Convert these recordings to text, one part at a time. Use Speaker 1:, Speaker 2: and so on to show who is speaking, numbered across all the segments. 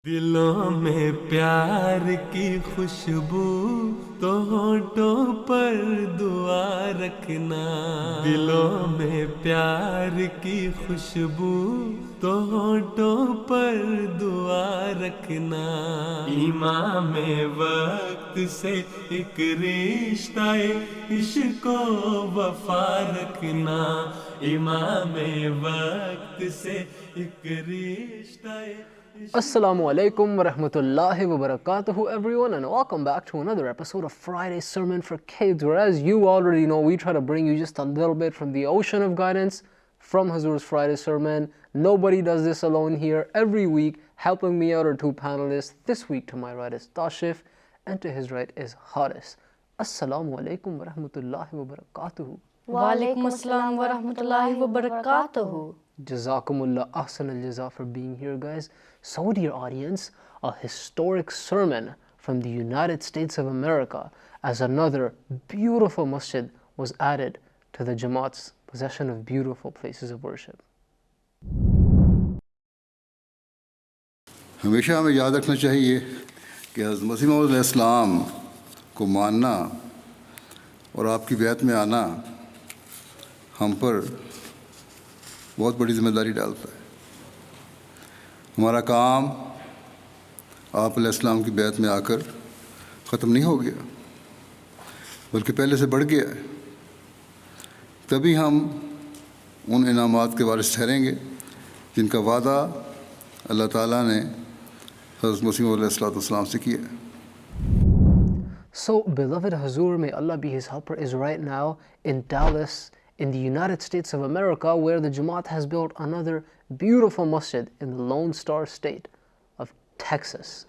Speaker 1: दिलों में प्यार की खुशबू तो होठों पर दुआ रखना। दिलों में प्यार की खुशबू तो होठों पर दुआ रखना। ईमान में वक्त से एक रिश्ता इश्क को वफा रखना। ईमान में वक्त से एक रिश्ता।
Speaker 2: Assalamu alaikum wa rahmatullahi wa barakatuhu, everyone, and welcome back to another episode of Friday Sermon for Kids, where, as you already know, we try to bring you just a little bit from the ocean of guidance from Huzoor's Friday Sermon. Nobody does this alone here. Every week, helping me out are two panelists. This week, to my right is Tashif, and to his right is Haris. Assalamu alaikum wa rahmatullahi wa barakatuhu.
Speaker 3: Wa alaikum assalam wa rahmatullahi wa barakatuhu.
Speaker 2: Jazakumullah ahsan al-jaza for being here, guys. So, dear audience, a historic sermon from the United States of America as another beautiful masjid was added to the Jamaat's possession of beautiful places of worship.
Speaker 4: हमेशा हमें याद रखना चाहिए कि हज़रत मसीह मौऊद अलैहिस्सलाम को मानना और आपकी बैत में आना हम पर बहुत बड़ी जिम्मेदारी डालता है। हमारा काम आप अलैहिस्सलाम की बैत में आकर ख़त्म नहीं हो गया, बल्कि पहले से बढ़ गया है। तभी हम उन इनामात के वारिस ठहरेंगे जिनका वादा अल्लाह ताला ने हज़रत मसीह मौऊद अलैहिस्सलाम से किया है।
Speaker 2: So, beloved Huzoor, may Allah be his helper, is right now in Dallas, in the United States of America, where the Jamaat has built another beautiful masjid in the Lone Star State of Texas.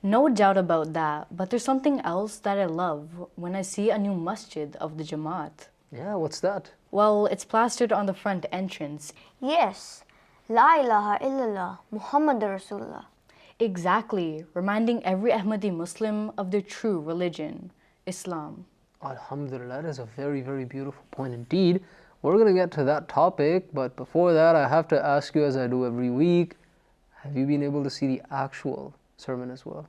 Speaker 3: No doubt about that, but there's something else that I love when I see a new masjid of the Jamaat.
Speaker 2: Yeah, what's that?
Speaker 3: Well, it's plastered on the front entrance.
Speaker 5: Yes, La ilaha illallah, Muhammadur Rasulullah.
Speaker 3: Exactly, reminding every Ahmadi Muslim of their true religion, Islam.
Speaker 2: Alhamdulillah, that is a very, very beautiful point indeed. We're going to get to that topic, but before that, I have to ask you, as I do every week, have you been able to see the actual sermon as well?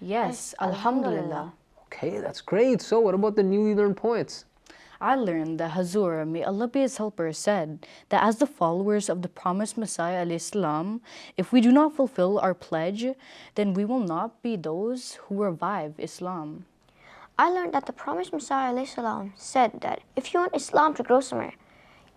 Speaker 3: Yes, Alhamdulillah.
Speaker 2: Okay, that's great. So, what about the newly learned points?
Speaker 3: I learned that Huzoor, may Allah be his helper, said that as the followers of the promised Messiah alayhi salam, if we do not fulfill our pledge, then we will not be those who revive Islam.
Speaker 5: I learned that the promised Messiah ﷺ said that if you want Islam to grow somewhere,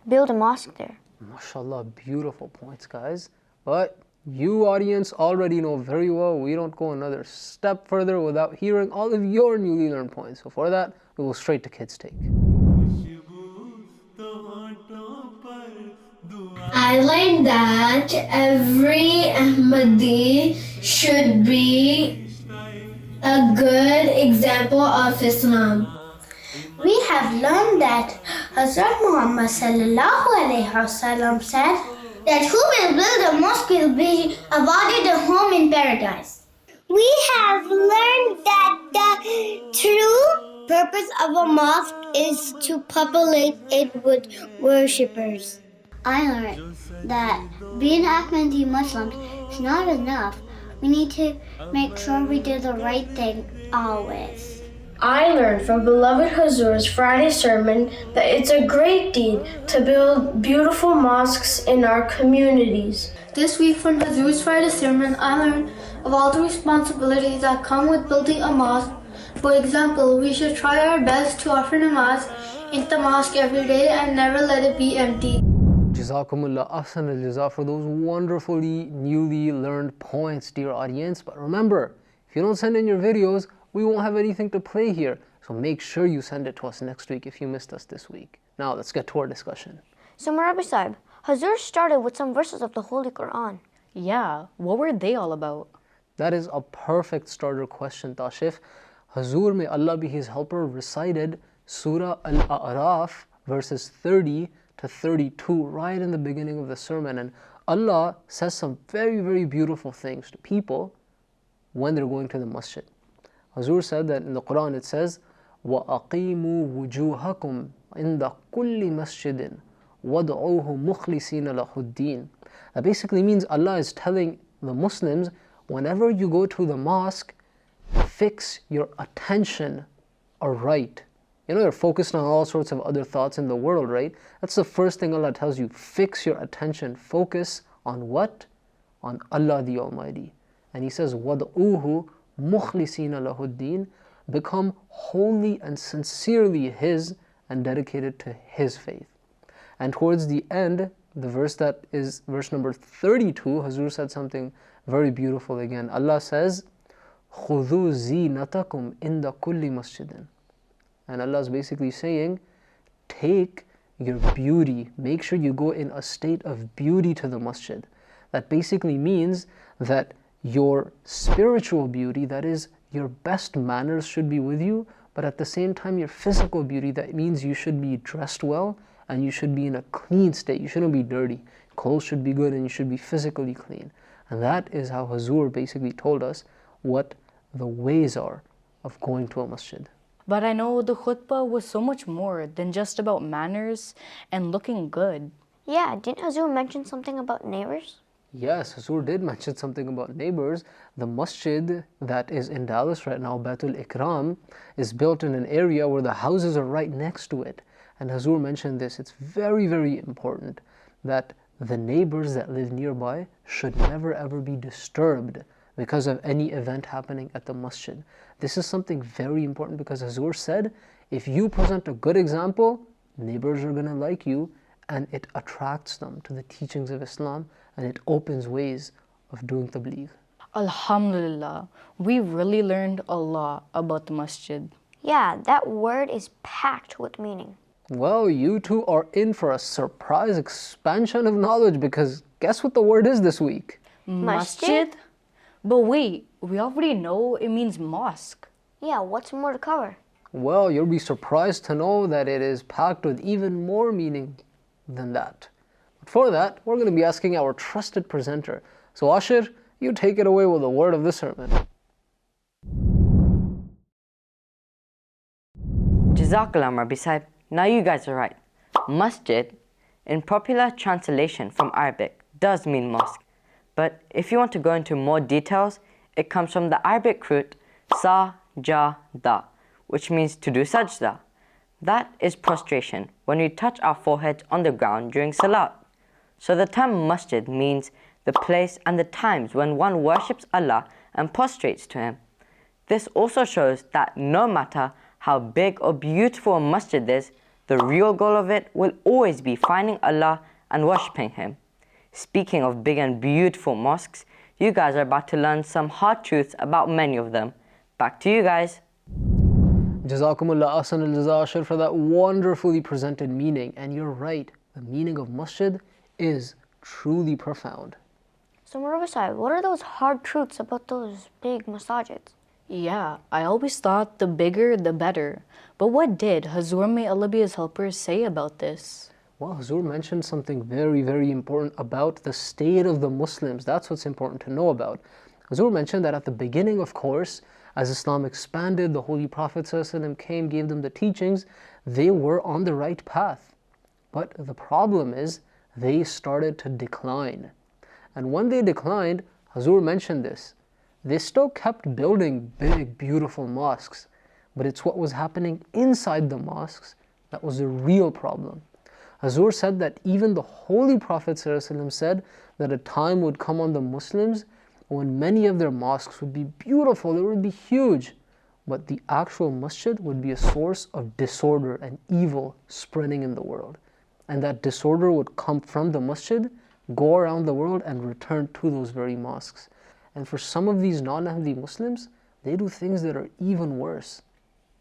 Speaker 5: build a mosque there.
Speaker 2: MashaAllah, beautiful points, guys. But you, audience, already know very well we don't go another step further without hearing all of your newly learned points. So for that, we go straight to Kids Take.
Speaker 6: I learned that every Ahmadi should be a good example of Islam. We have learned that Hazrat Muhammad sallallahu alaihi wasallam said that who will build a mosque will be awarded a home in paradise. We have learned that the true purpose of a mosque is to populate it with worshippers. I learned that being Ahmadi Muslims is not enough. We need to make sure we do the right thing always.
Speaker 7: I learned from beloved Huzoor's Friday sermon that it's a great deed to build beautiful mosques in our communities.
Speaker 6: This week from Huzoor's Friday sermon, I learned of all the responsibilities that come with building a mosque. For example, we should try our best to offer namaz in the mosque every day and never let it be empty.
Speaker 2: Jazakumullah ahsan al-jaza for those wonderfully newly learned points, dear audience. But remember, if you don't send in your videos, we won't have anything to play here. So make sure you send it to us next week if you missed us this week. Now let's get to our discussion.
Speaker 5: So Marabi Sahib, Huzoor started with some verses of the Holy Quran.
Speaker 3: Yeah, what were they all about?
Speaker 2: That is a perfect starter question, Tashif. Huzoor, may Allah be his helper, recited Surah Al-A'raf, verses 30 to 32, right in the beginning of the sermon. And Allah says some very, very beautiful things to people when they're going to the masjid. Huzoor said that in the Quran it says, وَأَقِيمُوا وُجُوهَكُمْ عِنْدَ كُلِّ مَسْجِدٍ وَادْعُوهُ مُخْلِصِينَ لَهُ الدِّينَ. That basically means Allah is telling the Muslims, whenever you go to the mosque, fix your attention aright. You know, you're focused on all sorts of other thoughts in the world, right? That's the first thing Allah tells you. Fix your attention. Focus on what? On Allah the Almighty. And He says, وَدْعُوهُ مُخْلِصِينَ لَهُ الدِّينَ. Become holy and sincerely His and dedicated to His faith. And towards the end, the verse that is verse number 32, Huzoor said something very beautiful again. Allah says, خُذُوا زِينَتَكُمْ إِنْدَ كُلِّ مَسْجِدٍ. And Allah is basically saying, take your beauty, make sure you go in a state of beauty to the masjid. That basically means that your spiritual beauty, that is, your best manners should be with you, but at the same time your physical beauty, that means you should be dressed well and you should be in a clean state. You shouldn't be dirty. Clothes should be good and you should be physically clean. And that is how Huzoor basically told us what the ways are of going to a masjid.
Speaker 3: But I know the khutbah was so much more than just about manners and looking good.
Speaker 5: Yeah, didn't Huzoor mention something about neighbors?
Speaker 2: Yes, Huzoor did mention something about neighbors. The masjid that is in Dallas right now, Baitul Ikram, is built in an area where the houses are right next to it. And Huzoor mentioned this. It's very, very important that the neighbors that live nearby should never ever be disturbed because of any event happening at the masjid. This is something very important because Huzoor said, if you present a good example, neighbors are going to like you, and it attracts them to the teachings of Islam, and it opens ways of doing tabligh.
Speaker 3: Alhamdulillah, we really learned a lot about the masjid.
Speaker 5: Yeah, that word is packed with meaning.
Speaker 2: Well, you two are in for a surprise expansion of knowledge, because guess what the word is this week?
Speaker 3: Masjid? But wait, we already know it means mosque.
Speaker 5: Yeah, what's more to cover?
Speaker 2: Well, you'll be surprised to know that it is packed with even more meaning than that. But for that, we're going to be asking our trusted presenter. So Ashir, you take it away with the word of the sermon.
Speaker 8: Jazakallah, Rabbi Sahib. Now you guys are right. Masjid, in popular translation from Arabic, does mean mosque. But if you want to go into more details, it comes from the Arabic root sajada, which means to do sajda. That is prostration, when we touch our foreheads on the ground during salat. So the term masjid means the place and the times when one worships Allah and prostrates to Him. This also shows that no matter how big or beautiful a masjid is, the real goal of it will always be finding Allah and worshipping Him. Speaking of big and beautiful mosques, you guys are about to learn some hard truths about many of them. Back to you guys.
Speaker 2: Jazakumullah ahsan al-jaza, Ashir, for that wonderfully presented meaning. And you're right, the meaning of masjid is truly profound.
Speaker 5: So Rabbi Sahib, what are those hard truths about those big masajids?
Speaker 3: Yeah, I always thought the bigger the better. But what did Huzoor, may Allah be his helper, say about this?
Speaker 2: Well, Huzoor mentioned something very, very important about the state of the Muslims. That's what's important to know about. Huzoor mentioned that at the beginning, of course, as Islam expanded, the Holy Prophet ﷺ came, gave them the teachings, they were on the right path. But the problem is, they started to decline. And when they declined, Huzoor mentioned this. They still kept building big, beautiful mosques, but it's what was happening inside the mosques that was the real problem. Huzoor said that even the Holy Prophet ﷺ said that a time would come on the Muslims when many of their mosques would be beautiful, they would be huge, but the actual masjid would be a source of disorder and evil spreading in the world. And that disorder would come from the masjid, go around the world and return to those very mosques. And for some of these non-Ahmadi Muslims, they do things that are even worse.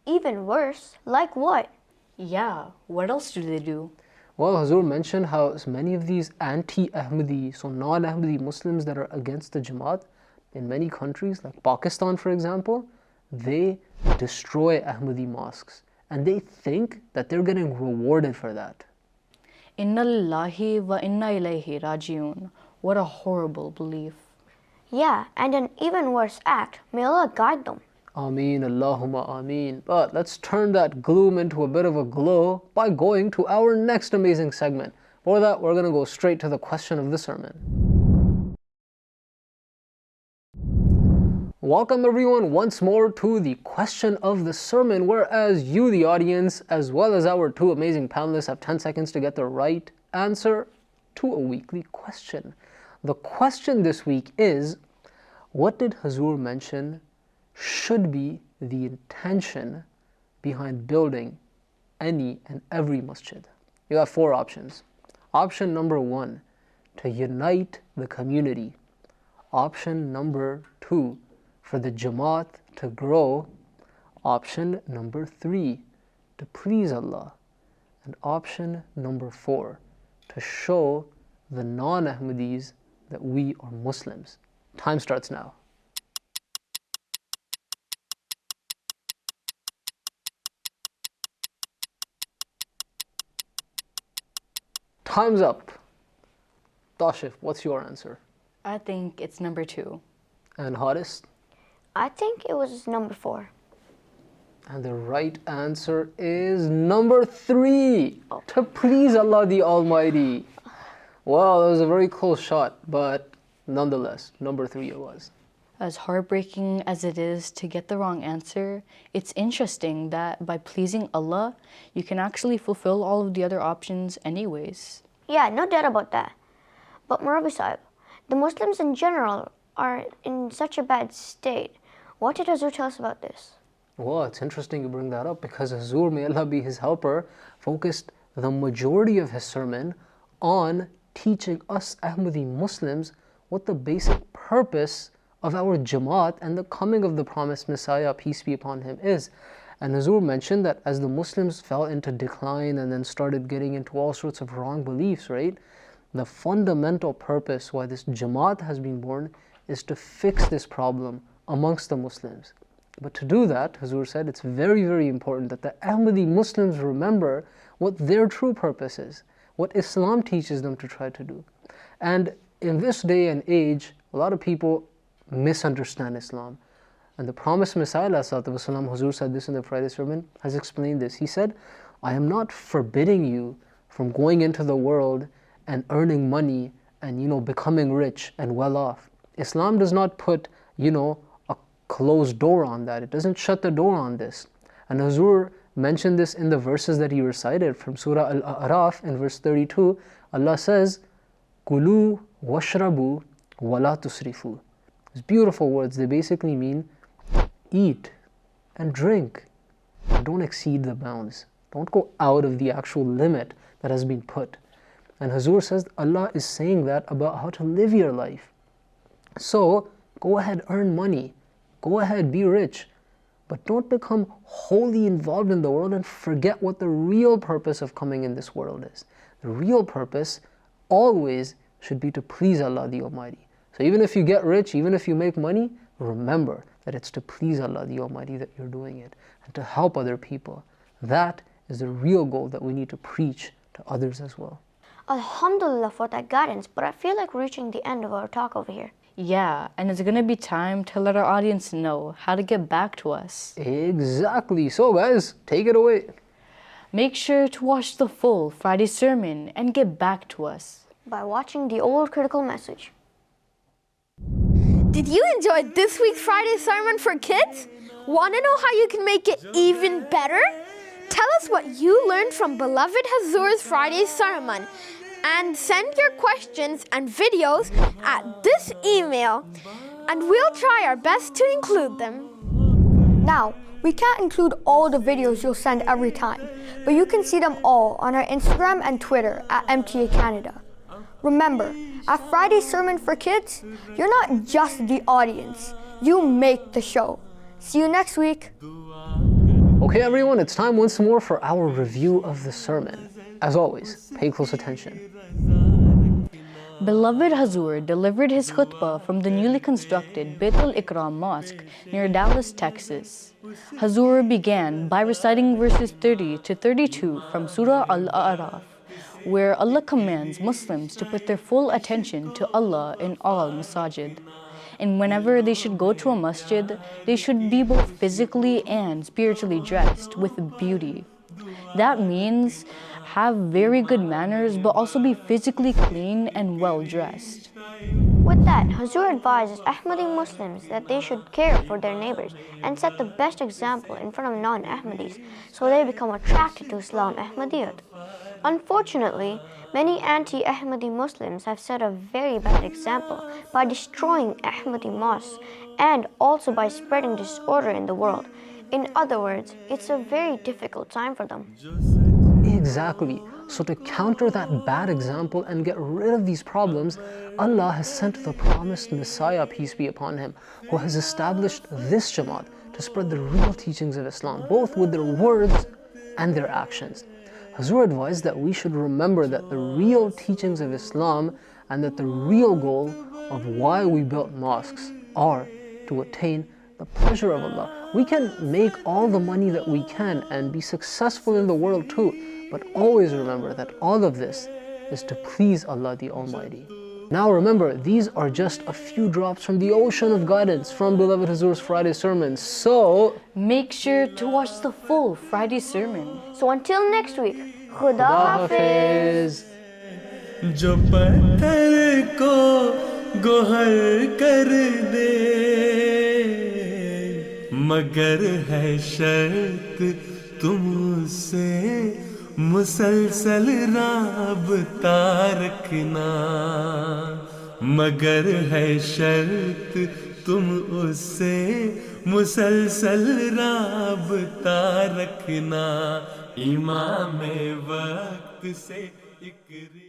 Speaker 5: Even worse? Like what?
Speaker 3: Yeah, what else do they do?
Speaker 2: Well, Huzoor mentioned how many of these anti-Ahmadi, so non-Ahmadi Muslims that are against the Jamaat in many countries, like Pakistan for example, they destroy Ahmadi mosques. And they think that they're getting rewarded for that.
Speaker 3: Inna lillahi wa inna ilayhi rajiun. What a horrible belief.
Speaker 5: Yeah, and an even worse act. May Allah guide them.
Speaker 2: Ameen, Allahumma ameen. But let's turn that gloom into a bit of a glow by going to our next amazing segment. For that, we're going to go straight to the question of the sermon. Welcome everyone once more to the question of the sermon, whereas you, the audience, as well as our two amazing panelists have 10 seconds to get the right answer to a weekly question. The question this week is, what did Huzoor mention should be the intention behind building any and every masjid? You have four options. Option number 1, to unite the community. Option number 2, for the Jamaat to grow. Option number 3, to please Allah. And option number 4, to show the non-Ahmadis that we are Muslims. Time starts now. Time's up. Tashif, what's your answer?
Speaker 3: I think it's number 2.
Speaker 2: And Haris?
Speaker 5: I think it was number 4.
Speaker 2: And the right answer is number 3, to please Allah the Almighty. Well, that was a very close shot, but nonetheless, number 3 it was.
Speaker 3: As heartbreaking as it is to get the wrong answer, it's interesting that by pleasing Allah, you can actually fulfill all of the other options anyways.
Speaker 5: Yeah, no doubt about that. But Murabi Sahib, the Muslims in general are in such a bad state. What did Huzoor tell us about this?
Speaker 2: Well, it's interesting you bring that up because Huzoor, may Allah be his helper, focused the majority of his sermon on teaching us Ahmadi Muslims what the basic purpose of our Jamaat and the coming of the promised Messiah, peace be upon him, is. And Huzoor mentioned that as the Muslims fell into decline and then started getting into all sorts of wrong beliefs, right? The fundamental purpose why this Jamaat has been born is to fix this problem amongst the Muslims. But to do that, Huzoor said, it's very, very important that the Ahmadi Muslims remember what their true purpose is, what Islam teaches them to try to do. And in this day and age, a lot of people misunderstand Islam. And the promised Messiah, Huzoor said this in the Friday sermon, has explained this. He said, I am not forbidding you from going into the world and earning money and, becoming rich and well off. Islam does not put, a closed door on that. It doesn't shut the door on this. And Huzoor mentioned this in the verses that he recited from Surah Al-A'raf in verse 32. Allah says, Kulu washrabu wala tusrifu. These beautiful words, they basically mean eat and drink. Don't exceed the bounds. Don't go out of the actual limit that has been put. And Huzoor says Allah is saying that about how to live your life. So go ahead, earn money. Go ahead, be rich. But don't become wholly involved in the world and forget what the real purpose of coming in this world is. The real purpose always should be to please Allah the Almighty. So even if you get rich, even if you make money, remember that it's to please Allah the Almighty that you're doing it and to help other people. That is the real goal that we need to preach to others as well.
Speaker 5: Alhamdulillah for that guidance, but I feel like we're reaching the end of our talk over here.
Speaker 3: Yeah, and it's going to be time to let our audience know how to get back to us.
Speaker 2: Exactly. So guys, take it away.
Speaker 3: Make sure to watch the full Friday sermon and get back to us
Speaker 5: by watching the old critical message.
Speaker 6: Did you enjoy this week's Friday sermon for kids? Want to know how you can make it even better? Tell us what you learned from beloved Huzoor's Friday sermon and send your questions and videos at this email and we'll try our best to include them.
Speaker 5: Now, we can't include all the videos you'll send every time, but you can see them all on our Instagram and Twitter at MTA Canada. Remember, at Friday Sermon for Kids, you're not just the audience, you make the show. See you next week.
Speaker 2: Okay everyone, it's time once more for our review of the sermon. As always, pay close attention.
Speaker 3: Beloved Huzoor delivered his khutbah from the newly constructed Baitul Ikram Mosque near Dallas, Texas. Huzoor began by reciting verses 30 to 32 from Surah Al-A'raf, where Allah commands Muslims to put their full attention to Allah in all masajid. And whenever they should go to a masjid, they should be both physically and spiritually dressed with beauty. That means have very good manners, but also be physically clean and well dressed.
Speaker 5: With that, Huzoor advises Ahmadi Muslims that they should care for their neighbors and set the best example in front of non-Ahmadis so they become attracted to Islam Ahmadiyyat. Unfortunately, many anti-Ahmadi Muslims have set a very bad example by destroying Ahmadi mosques and also by spreading disorder in the world. In other words, it's a very difficult time for them.
Speaker 2: Exactly. So to counter that bad example and get rid of these problems, Allah has sent the promised Messiah, peace be upon him, who has established this Jamaat to spread the real teachings of Islam, both with their words and their actions. Huzoor advised that we should remember that the real teachings of Islam and that the real goal of why we built mosques are to attain the pleasure of Allah. We can make all the money that we can and be successful in the world too, but always remember that all of this is to please Allah the Almighty. Now remember, these are just a few drops from the ocean of guidance from beloved Huzoor's Friday sermon. So
Speaker 3: make sure to watch the full Friday sermon.
Speaker 5: So until next week, Khuda
Speaker 2: Hafiz.
Speaker 1: जो पत्थर को गोहर कर दे मगर है शर्त तुमसे मुसलसल राबता रखना मगर है शर्त तुम उससे मुसलसल राबता रखना इमाम वक्त से इक्राम